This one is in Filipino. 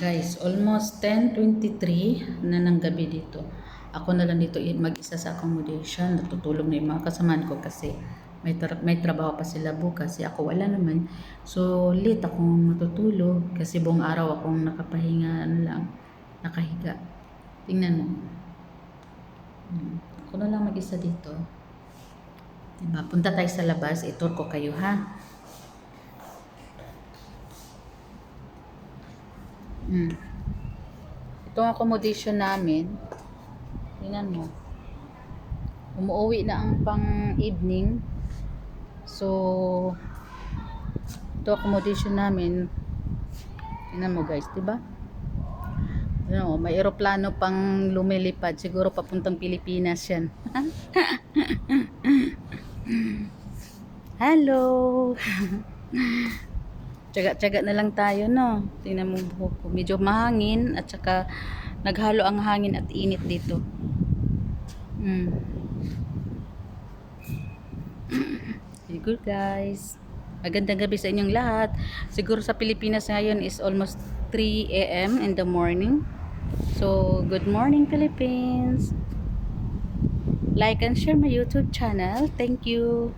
Guys, almost 10:23 na ng gabi dito. Ako na lang dito mag-isa sa accommodation. Natutulog na yung mga kasamaan ko kasi may trabaho pa sila bukas. Kasi ako wala naman. So, late akong matutulog kasi buong araw akong nakapahinga, nakahiga. Tingnan mo. Ako na lang mag-isa dito. Diba? Punta tayo sa labas. I-tour ko kayo, ha? Itong accommodation namin, tingnan mo, umuwi na ang pang evening. So, ito accommodation namin, tingnan mo guys, diba? Ano, may eroplano pang lumilipad, siguro papuntang Pilipinas yan. Hello. Tsaga-tsaga na lang tayo, no? Tingnan mo, medyo mahangin at saka naghalo ang hangin at init dito. Very good, guys. Magandang gabi sa inyong lahat. Siguro sa Pilipinas ngayon is almost 3 a.m. in the morning. So, good morning, Philippines. Like and share my YouTube channel. Thank you.